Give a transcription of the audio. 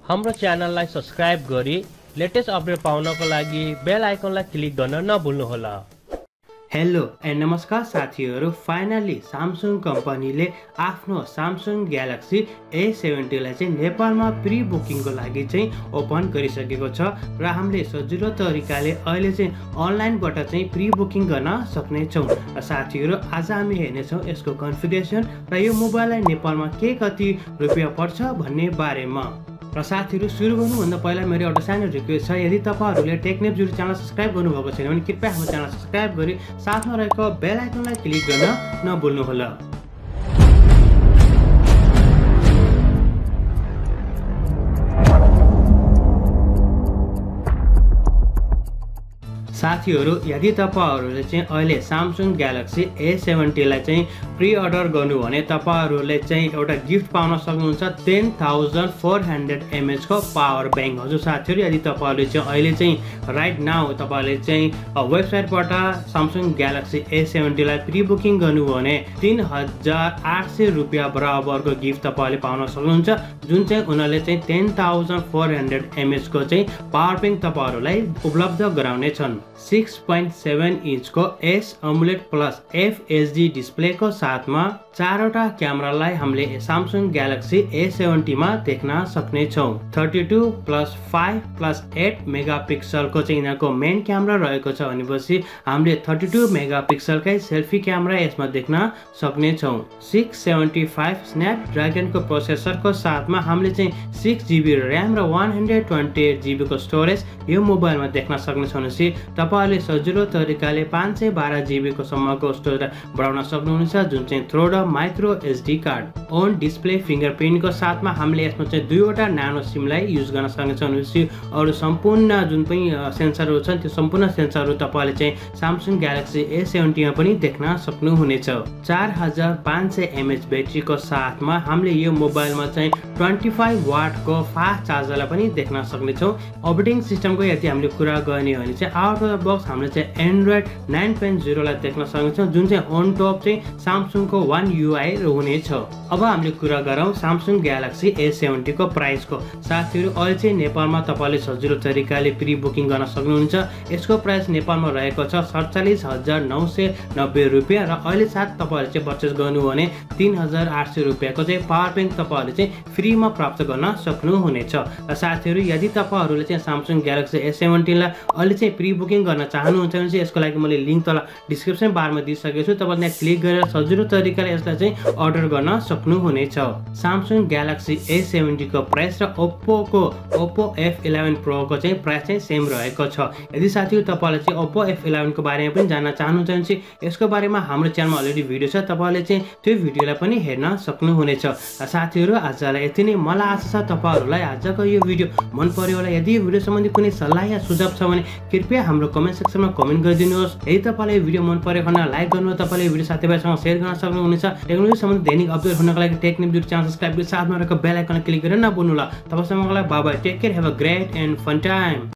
हाम्रो च्यानललाई सब्स्क्राइब गरी लेटेस्ट अपडेट पाउनको लागि बेल आइकनलाई क्लिक गर्न नभुल्नुहोला। हेलो एन्ड नमस्कार साथीहरु, फाइनली Samsung कम्पनीले आफ्नो Samsung Galaxy A70 लाई चाहिँ नेपालमा प्री बुकिङको लागि चाहिँ ओपन गरिसकेको छ र हामीले सजिलो तरिकाले अहिले चाहिँ अनलाइनबाट चाहिँ प्री बुकिङ गर्न सक्ने छौं। र साथीहरु, आज हामी हेर्ने छौं यसको कन्फिगरेसन र यो मोबाइललाई नेपालमा के कति रुपैयाँ पर्छ भन्ने बारेमा। र साथीहरु, सुरु गर्नुभन्दा पहिला मेरो एउटा सानो रिक्वेस्ट छ, यदि तपाईहरुले टेक नेप्स युट्युब च्यानल सब्स्क्राइब गर्नुभएको छैन भने कृपया हाम्रो च्यानल सब्स्क्राइब गरी साथमा रहेको बेल आइकनलाई क्लिक गर्न नभुल्नुहोला। साथीहरु, यदि तपाईहरुले चाहिँ अहिले Samsung Galaxy A70 लाई चाहिँ प्री अर्डर गर्नु भने तपाईहरुले चाहिँ एउटा गिफ्ट पाउन सक्नुहुन्छ 10400 mAh को पावर बैंक। हजुर साथीहरु, यदि तपाईहरुले चाहिँ अहिले चाहिँ राइट नाउ तपाईहरुले चाहिँ वेबसाइटबाट Samsung Galaxy A70 लाई प्री बुकिङ गर्नु भने 3800 रुपैयाँ बराबरको गिफ्ट तपाईहरुले पाउन सक्नुहुन्छ, जुन चाहिँ उनीहरुले चाहिँ 10400 mAh को चाहिँ पावर बैंक तपाईहरुलाई उपलब्ध गराउने छन्। 6.7 इन्चको S AMOLED प्लस FHD डिस्प्लेको साथमा चारवटा क्यामेरालाई हामीले Samsung Galaxy A70 मा देख्न सक्ने छौं। 32 प्लस 5 प्लस 8 मेगापिक्सलको चाहिँ यिनीहरुको मेन क्यामेरा रहेको छ भनेपछि हामीले 32 मेगापिक्सलकै सेल्फी क्यामेरा यसमा देख्न सक्ने छौं। 675 स्न्यापड्र्यागनको प्रोसेसरको साथमा हामीले चाहिँ 6GB र्याम र 128GB को स्टोरेज यो मोबाइलमा देख्न सक्ने छौं। तपाईहरुले सजिलो तरिकाले 512GB को सम्मको स्टोरेज बढाउन सक्नुहुन्छ, जुन चाहिँ थ्रो र micro SD card. On display फिंगरप्रिन्टको साथमा हामीले यसमा चाहिँ दुईवटा नानो सिमलाई युज गर्न सक्नेछौँ। अरु सम्पूर्ण जुन पनि सेन्सरहरु छन् त्यो सम्पूर्ण सेन्सरहरु तपाईले चाहिँ Samsung Galaxy A70 मा पनि देख्न सक्नुहुनेछ। 4500 mAh ब्याट्रीको साथमा हामीले यो मोबाइलमा चाहिँ 25 वाट को फास्ट चार्जरलाई पनि देख्न सक्नेछौँ। अपरेटिङ सिस्टमको यदि हामीले कुरा गर्ने भने चाहिँ आउट अफ द बक्स हामीले चाहिँ Android 9.0 लाई देख्न सक्नेछौँ, जुन चाहिँ अन टप चाहिँ Samsung को One UI हुनेछ। अब हामीले कुरा गरौँ Samsung Galaxy A70 को प्राइसको। साथीहरु, अहिले चाहिँ नेपालमा तपाईले सजिलो तरिकाले प्री बुकिङ गर्न सक्नुहुन्छ। यसको प्राइस नेपालमा रहेको छ 47990 रुपैयाँ र अहिले साथ तपाईहरुले चाहिँ परचेज गर्नु भने 3800 रुपैयाँको चाहिँ पावर बैंक तपाईहरुले चाहिँ फ्रीमा प्राप्त गर्न सक्नुहुनेछ। र साथीहरु, यदि तपाईहरुले चाहिँ Samsung Galaxy A70 लाई अहिले चाहिँ प्री बुकिङ गर्न चाहनुहुन्छ भने चाहिँ यसको लागि मैले लिंक तल डिस्क्रिप्सन बारमा दिइसकेको छु, तपाईले यहाँ क्लिक गरेर सजिलो तरिकाले यसलाई चाहिँ अर्डर गर्न सक्नुहुनेछ। Samsung Galaxy A70 को प्राइस र Oppo F11 Pro को चाहिँ प्राइस चाहिँ सेम रहेको छ। यदि साथीहरु तपाईले चाहिँ Oppo F11 को बारेमा पनि जान्न चाहनुहुन्छ भने चाहिँ यसको बारेमा हाम्रो च्यानलमा अलरेडी भिडियो छ, तपाईले चाहिँ त्यो भिडियोलाई पनि हेर्न सक्नुहुनेछ। साथीहरु, आजलाई यति नै। मलाई आशा छ तपाईहरुलाई आजको यो भिडियो मन पर्यो होला। यदि यो भिडियो सम्बन्धी कुनै सल्लाह या सुझाव छ भने कृपया हाम्रो कमेन्ट सेक्सनमा कमेन्ट गरिदिनुहोस्। यदि तपाईलाई भिडियो मन पर्यो भने लाइक गर्नुहोस्, तपाईले भिडियो साथीभाइसँग शेयर गर्न सक्नुहुनेछ। टेक्नोलोजी सम्बन्धी दैनिक अपडेट हुनको लागि टेक नेप्स युट्युब च्यानल सब्स्क्राइब गरी साथमा रहेको बेल आइकन क्लिक गरेर नभुल्नुहोला। तबसम्मको लागि bye bye, take care, have a great and fun time.